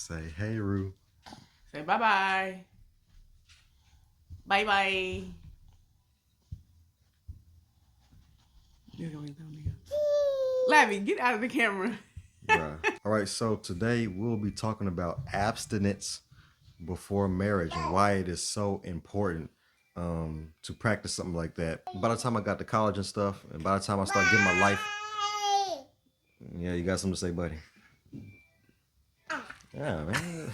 Say hey, Rue. Say bye-bye. Bye-bye. Lavi, get out of the camera. Bruh. All right, so today we'll be talking about abstinence before marriage and why it is so important to practice something like that. By the time I got to college and stuff, and by the time I started getting my life, yeah, you got something to say, buddy? Yeah, man.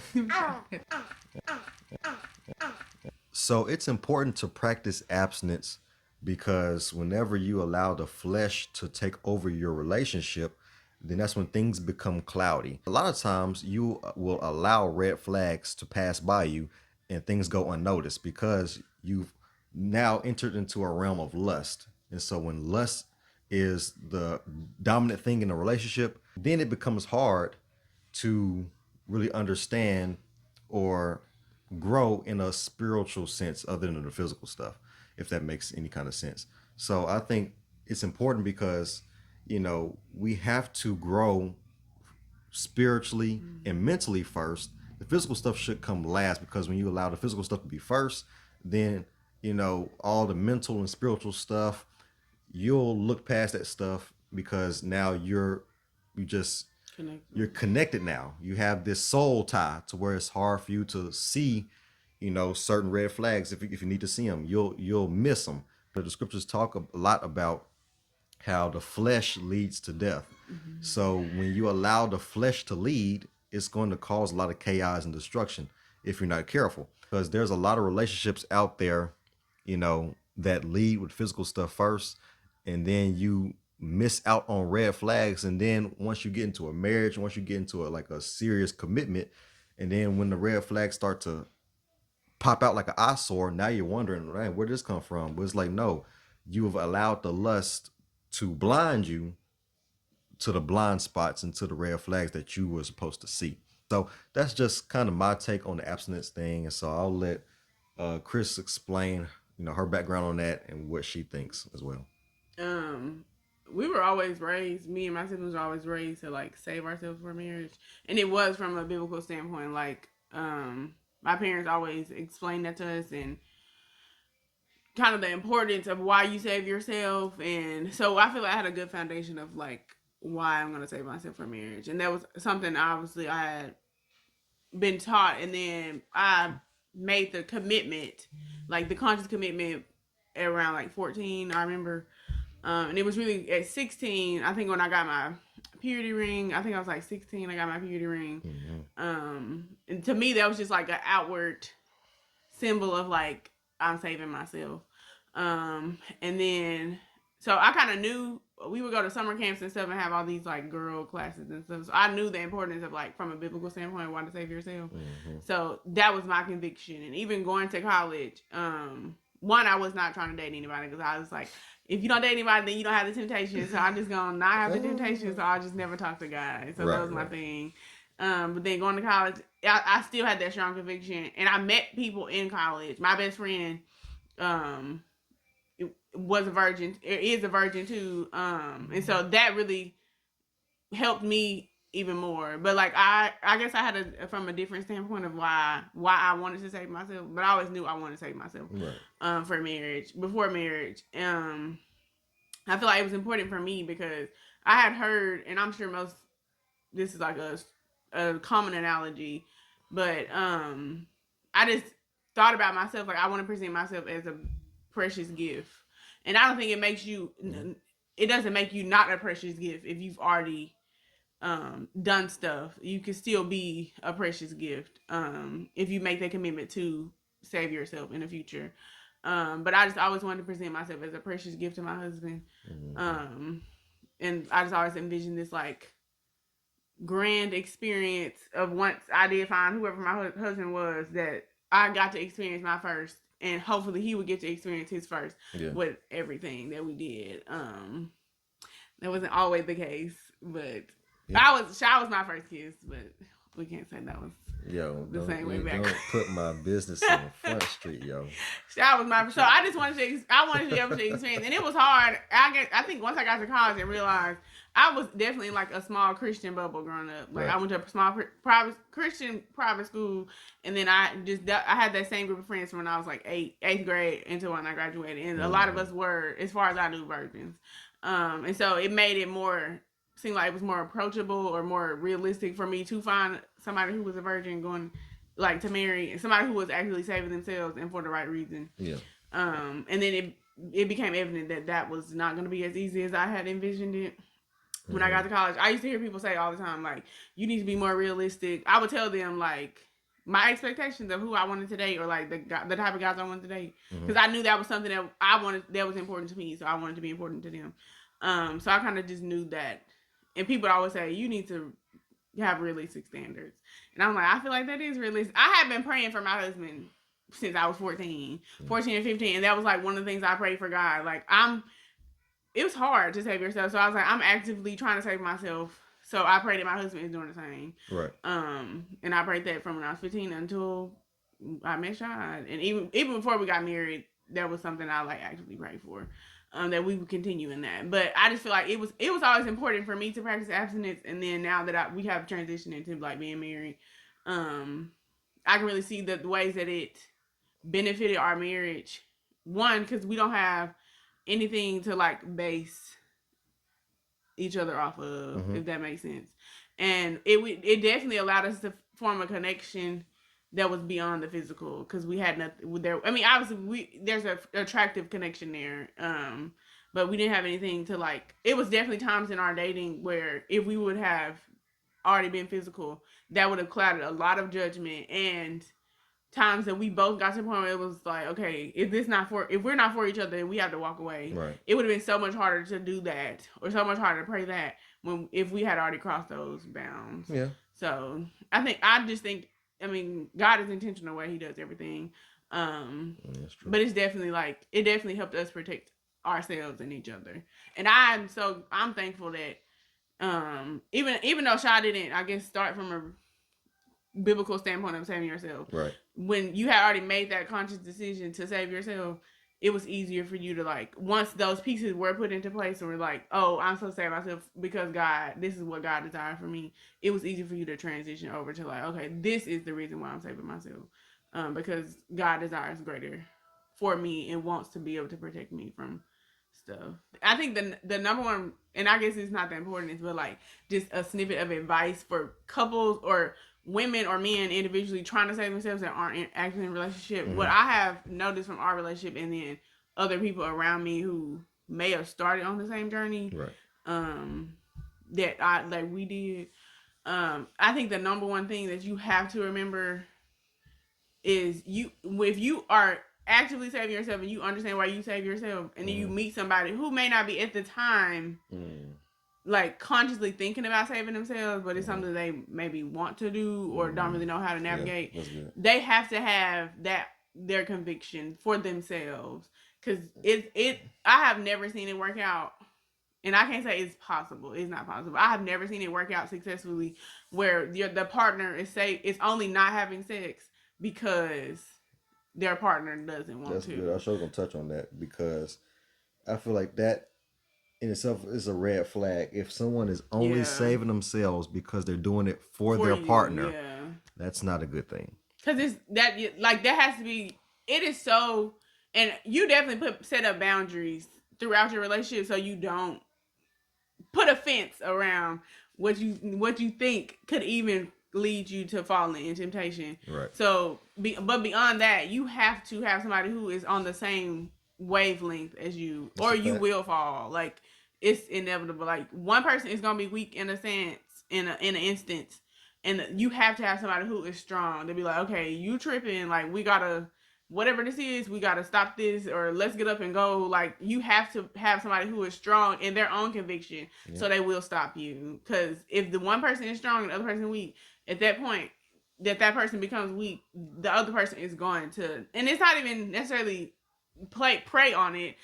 So it's important to practice abstinence because whenever you allow the flesh to take over your relationship, then that's when things become cloudy. A lot of times you will allow red flags to pass by you and things go unnoticed because you've now entered into a realm of lust. And so when lust is the dominant thing in a relationship, then it becomes hard to really understand or grow in a spiritual sense other than the physical stuff, if that makes any kind of sense. So I think it's important because, we have to grow spiritually and mentally first. The physical stuff should come last because when you allow the physical stuff to be first, then, all the mental and spiritual stuff, you'll look past that stuff because now you just you're connected now. You have this soul tie to where it's hard for you to see, certain red flags. If you need to see them, you'll miss them. But the scriptures talk a lot about how the flesh leads to death. Mm-hmm. So when you allow the flesh to lead, it's going to cause a lot of chaos and destruction if you're not careful. Because there's a lot of relationships out there, that lead with physical stuff first, and then you miss out on red flags. And then once you get into a marriage, once you get into a serious commitment, and then when the red flags start to pop out like an eyesore, now you're wondering, right, where did this come from? But it's like, no, you have allowed the lust to blind you to the blind spots and to the red flags that you were supposed to see. So that's just kind of my take on the abstinence thing. And so I'll let Chris explain, her background on that and what she thinks as well. We were always raised, me and my siblings were always raised to save ourselves for marriage. And it was from a biblical standpoint. My parents always explained that to us and kind of the importance of why you save yourself. And so I feel like I had a good foundation of why I'm going to save myself for marriage. And that was something obviously I had been taught. And then I made the commitment, the conscious commitment around 14, I remember. And it was really at 16, I think, when I got my purity ring. I think I was 16, I got my purity ring. Mm-hmm. And to me, that was just an outward symbol of I'm saving myself. And then, so I kind of knew we would go to summer camps and stuff and have all these girl classes and stuff. So I knew the importance of from a biblical standpoint, wanting to save yourself. Mm-hmm. So that was my conviction. And even going to college, one, I was not trying to date anybody because I was if you don't date anybody, then you don't have the temptation. So I'm just gonna not have the temptation. So I'll just never talk to guys. So that was my thing. But then going to college, I still had that strong conviction, and I met people in college. My best friend, was a virgin, is a virgin too, and so that really helped me even more. But I guess I had from a different standpoint of why I wanted to save myself, but I always knew I wanted to save myself, right, for marriage, before marriage. I feel like it was important for me because I had heard, and I'm sure this is a common analogy, but I just thought about myself I want to present myself as a precious gift. And I don't think it doesn't make you not a precious gift if you've already done stuff. You can still be a precious gift if you make that commitment to save yourself in the future. But I just always wanted to present myself as a precious gift to my husband. Mm-hmm. And I just always envisioned this grand experience of once I did find whoever my husband was, that I got to experience my first, and hopefully he would get to experience his first with everything that we did. That wasn't always the case, but Shy was my first kiss, but we can't say that was Yo, the same way back. don't put my business on Front Street, yo. That was my. So I just wanted to. I wanted to be able to experience, and it was hard. I think once I got to college and realized I was definitely in like a small Christian bubble growing up. Like Right. I went to a small private Christian private school, and then I had that same group of friends from when I was like eighth grade until when I graduated, and a lot of us were, as far as I knew, virgins. And so it made it more seem like it was more approachable or more realistic for me to find somebody who was a virgin going like to marry somebody who was actually saving themselves and for the right reason. Yeah. And then it became evident that that was not going to be as easy as I had envisioned it. When I got to college, I used to hear people say all the time, like, you need to be more realistic. I would tell them, like, my expectations of who I wanted to date or, like, the type of guys I wanted to date. Because I knew that was something that I wanted, that was important to me, so I wanted to be important to them. So I kind of just knew that. And people always say, you need to have realistic standards. And I'm like, I feel like that is realistic. I have been praying for my husband since I was 14 or 15. And that was, like, one of the things I prayed for God. Like, it was hard to save yourself. So I was like, I'm actively trying to save myself. So I prayed that my husband is doing the same. Right. And I prayed that from when I was 15 until I met Sean. And even before we got married, that was something I like actively prayed for. That we would continue in that. But I just feel like it was always important for me to practice abstinence. And then now that we have transitioned into like being married, I can really see the ways that it benefited our marriage. One, because we don't have anything to like base each other off of, if that makes sense. And it definitely allowed us to form a connection that was beyond the physical because we had nothing there. I mean, obviously there's a attractive connection there, but we didn't have anything to like. It was definitely times in our dating where if we would have already been physical, that would have clouded a lot of judgment and times that we both got to the point where it was like, okay, if we're not for each other, then we have to walk away. Right. It would have been so much harder to do that, or so much harder to pray that if we had already crossed those bounds. Yeah. So I just think, I mean, God is intentional the way He does everything. That's true. But it's definitely like it definitely helped us protect ourselves and each other. And I'm thankful that even though Sha didn't, I guess, start from a biblical standpoint of saving yourself. Right. When you had already made that conscious decision to save yourself, it was easier for you to like, once those pieces were put into place and were like, oh, I'm supposed to save myself because God, this is what God desired for me. It was easy for you to transition over to like, okay, this is the reason why I'm saving myself. Because God desires greater for me and wants to be able to protect me from stuff. I think the number one, and I guess it's not that important, but like just a snippet of advice for couples or women or men individually trying to save themselves that aren't actually in a relationship. What I have noticed from our relationship and then other people around me who may have started on the same journey, right, that we did. I think the number one thing that you have to remember is if you are actively saving yourself and you understand why you save yourself, and then you meet somebody who may not be at the time like consciously thinking about saving themselves, but it's something they maybe want to do or don't really know how to navigate. Yeah, they have to have their conviction for themselves, because I have never seen it work out. And I can't say it's possible. It's not possible. I have never seen it work out successfully where the partner is only not having sex because their partner doesn't want That's to. good. I sure gonna touch on that because I feel like that in itself is a red flag. If someone is only saving themselves because they're doing it for their partner, that's not a good thing. Because it's that has to be. It is so, and you definitely set up boundaries throughout your relationship so you don't put a fence around what you think could even lead you to falling in temptation. Right. So, but beyond that, you have to have somebody who is on the same wavelength as you, or you will fall. Like, it's inevitable. Like, one person is gonna be weak in a sense, in an instance, and you have to have somebody who is strong to be like, okay, you tripping. Like, we gotta, whatever this is, we gotta stop this, or let's get up and go. Like, you have to have somebody who is strong in their own conviction, so they will stop you. Because if the one person is strong and the other person weak, at that point, that person becomes weak, the other person is going to, and it's not even necessarily prey on it.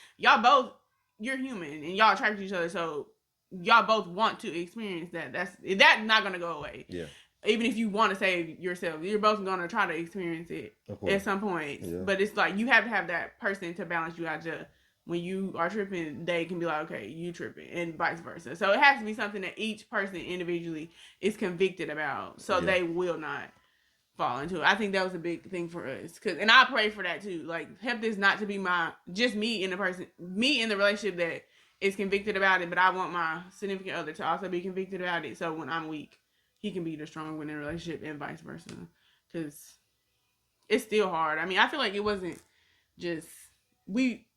You're human and y'all attract each other, so y'all both want to experience that. That's not gonna go away. Yeah. even if you want to save yourself, you're both going to try to experience it at some point. Yeah. But it's like you have to have that person to balance you out. Just when you are tripping, they can be like, okay, you tripping, and vice versa. So it has to be something that each person individually is convicted about, so they will not fall into it. I think that was a big thing for us, and I pray for that too. Like, help this not to be just me in the relationship that is convicted about it, but I want my significant other to also be convicted about it. So when I'm weak, he can be the strong one in a relationship, and vice versa. Because it's still hard. I mean, I feel like it wasn't just we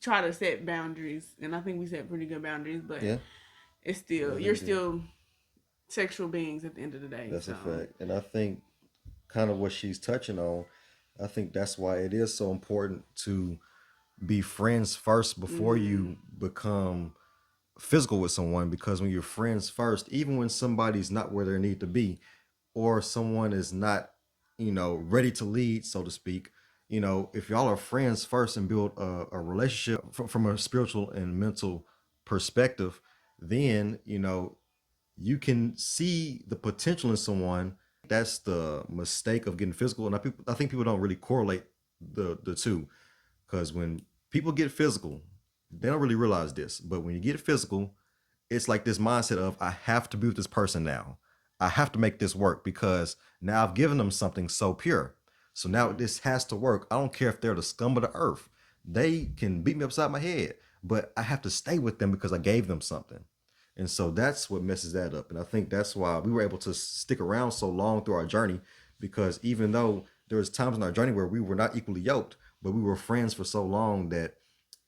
try to set boundaries, and I think we set pretty good boundaries, but it's still you're still sexual beings at the end of the day. That's so. a fact. And I think kind of what she's touching on, I think that's why it is so important to be friends first before you become physical with someone, because when you're friends first, even when somebody's not where they need to be, or someone is not, ready to lead, so to speak, if y'all are friends first and build a relationship from a spiritual and mental perspective, then, you can see the potential in someone. That's the mistake of getting physical. And I think people don't really correlate the two, because when people get physical, they don't really realize this. But when you get physical, it's like this mindset of, I have to be with this person now. I have to make this work because now I've given them something so pure. So now this has to work. I don't care if they're the scum of the earth. They can beat me upside my head, but I have to stay with them because I gave them something. And so that's what messes that up. And I think that's why we were able to stick around so long through our journey, because even though there was times in our journey where we were not equally yoked, but we were friends for so long that,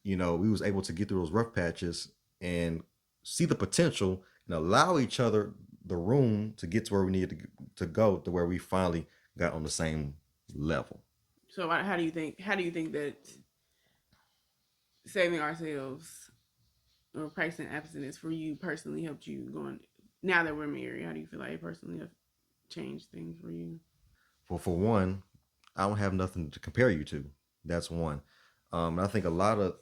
we was able to get through those rough patches and see the potential and allow each other the room to get to where we needed to go, to where we finally got on the same level. So how do you think? How do you think that saving ourselves or practicing abstinence for you personally helped you going now that we're married? How do you feel like it personally have changed things for you? For one, I don't have nothing to compare you to. That's one. I think a lot of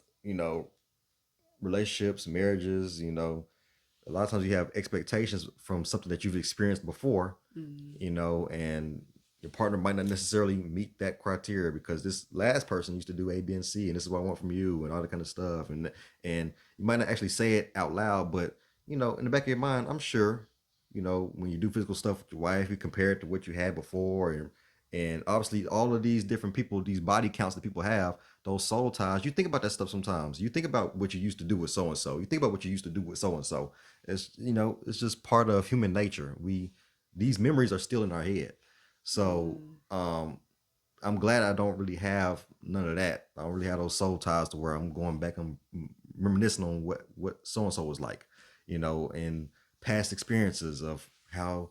relationships, marriages, a lot of times you have expectations from something that you've experienced before, and your partner might not necessarily meet that criteria because this last person used to do A, B, and C, and this is what I want from you, and all that kind of stuff. And you might not actually say it out loud, but in the back of your mind, I'm sure, when you do physical stuff with your wife, you compare it to what you had before, and obviously all of these different people, these body counts that people have, those soul ties, you think about that stuff sometimes. You think about what you used to do with so and so. You think about what you used to do with so and so. It's just part of human nature. These memories are still in our head. So I'm glad I don't really have none of that. I don't really have those soul ties to where I'm going back and reminiscing on what so and so was like, and past experiences of how,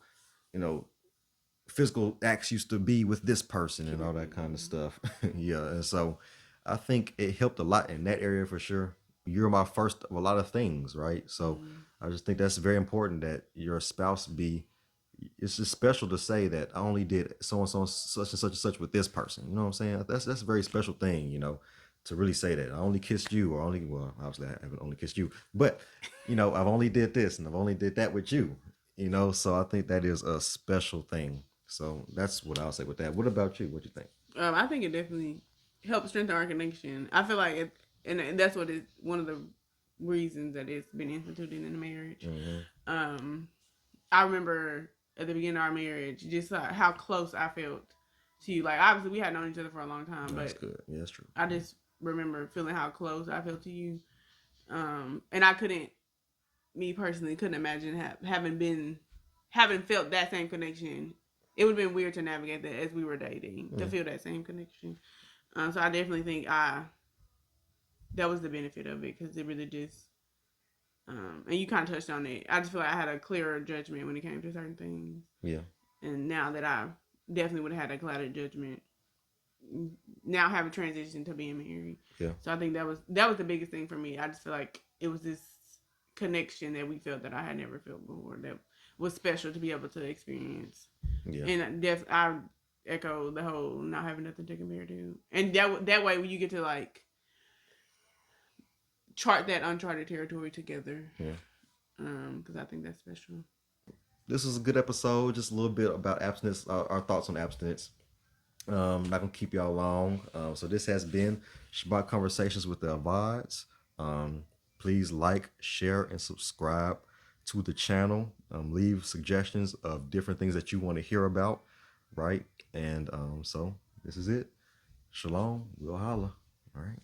you know, physical acts used to be with this person and all that kind of stuff. Yeah. And so I think it helped a lot in that area for sure. You're my first of a lot of things, right? So I just think that's very important that your spouse be. It's just special to say that I only did so and so such and such with this person. You know what I'm saying? That's a very special thing, to really say that I only kissed you, or only, well, obviously I haven't only kissed you, but I've only did this and I've only did that with you. So I think that is a special thing. So that's what I'll say with that. What about you? What you think? I think it definitely helps strengthen our connection. I feel like and that's what is one of the reasons that it's been instituted in the marriage. I remember at the beginning of our marriage, just how close I felt to you. Like, obviously, we had known each other for a long time, That's but good. Yeah, that's true. I just remember feeling how close I felt to you. And I couldn't, me personally, couldn't imagine having felt that same connection. It would have been weird to navigate that as we were dating, to feel that same connection. So I definitely think that was the benefit of it, because it really just and you kind of touched on it. I just feel like I had a clearer judgment when it came to certain things. Yeah. And now that I definitely would have had a clouded judgment, now have a transition to being married. Yeah. So I think that was the biggest thing for me. I just feel like it was this connection that we felt that I had never felt before, that was special to be able to experience. Yeah. And I echo the whole not having nothing to compare to. And that way when you get to like chart that uncharted territory together. Yeah. Because I think that's special. this is a good episode. Just a little bit about abstinence, our thoughts on abstinence. Not gonna keep y'all long. So this has been Shabbat Conversations with the Avads. Please like, share, and subscribe to the channel. Leave suggestions of different things that you want to hear about, right? And so this is it. Shalom. We'll holla. All right.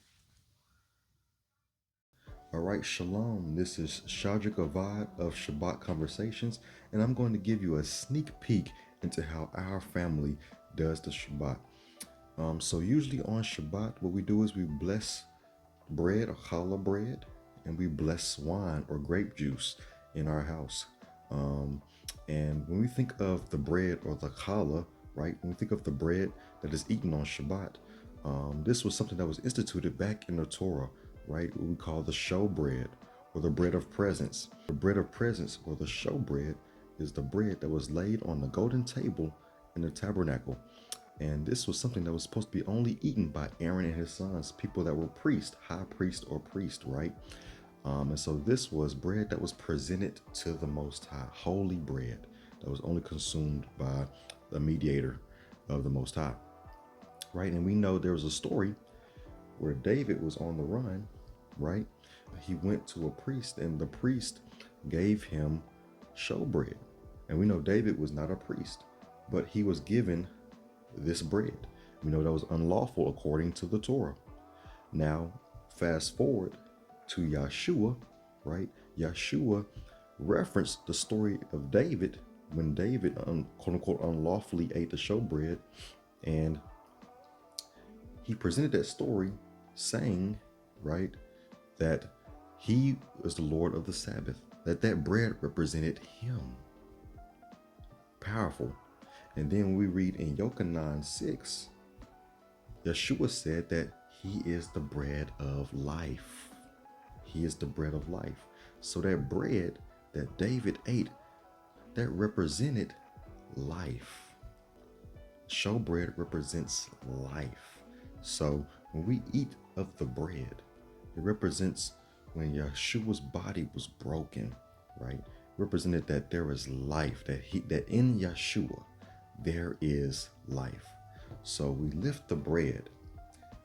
All right, shalom. This is Shadrik Avad of Shabbat Conversations, and I'm going to give you a sneak peek into how our family does the Shabbat. So usually on Shabbat, what we do is we bless bread or challah bread, and we bless wine or grape juice in our house. And when we think of the bread or the challah, right? When we think of the bread that is eaten on Shabbat, this was something that was instituted back in the Torah, right? What we call the show bread or the bread of presence. The bread of presence or the show bread is the bread that was laid on the golden table in the tabernacle. And this was something that was supposed to be only eaten by Aaron and his sons, people that were priests, high priest or priest, right? And so this was bread that was presented to the Most High, holy bread that was only consumed by the mediator of the Most High, right? And we know there was a story where David was on the run, right? He went to a priest and the priest gave him showbread. And we know David was not a priest, but he was given this bread. We know that was unlawful according to the Torah. Now, fast forward to Yeshua, right? Yeshua referenced the story of David when David, quote unquote, unlawfully ate the showbread, and he presented that story saying, right, that he was the Lord of the Sabbath, that bread represented him. Powerful. And then we read in Yochanan 6, Yeshua said that he is the bread of life. He is the bread of life. So that bread that David ate, that represented life. Showbread represents life. So when we eat of the bread, it represents when Yeshua's body was broken, right? It represented that there is life, that in Yeshua there is life. So we lift the bread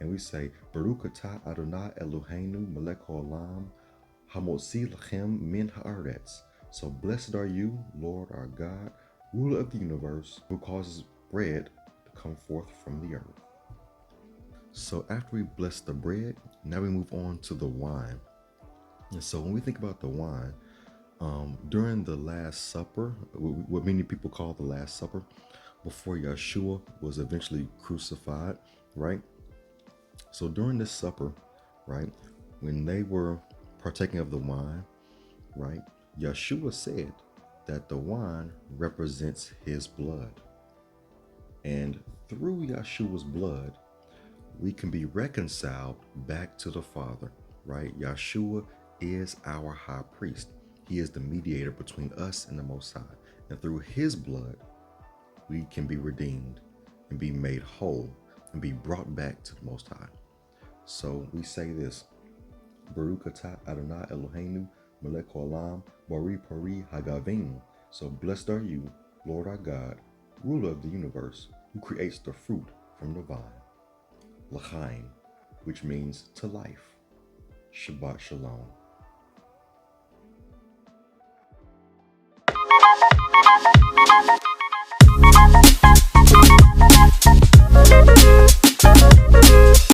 and we say, Baruch atah Adonai Eloheinu melech haolam hamotzi lachem min haaretz. So blessed are you, Lord our God, ruler of the universe, who causes bread to come forth from the earth. So after we bless the bread, now we move on to the wine. And so when we think about the wine, during the Last Supper, what many people call the Last Supper, before Yeshua was eventually crucified, right? So during this supper, right, when they were partaking of the wine, right, Yeshua said that the wine represents his blood. And through Yeshua's blood, we can be reconciled back to the Father, right? Yeshua is our high priest. He is the mediator between us and the Most High. And through his blood, we can be redeemed and be made whole and be brought back to the Most High. So we say this, Baruch atah Adonai Eloheinu melech haolam bari pari hagavim. So blessed are you, Lord our God, ruler of the universe, who creates the fruit from the vine. L'chaim, which means to life. Shabbat Shalom.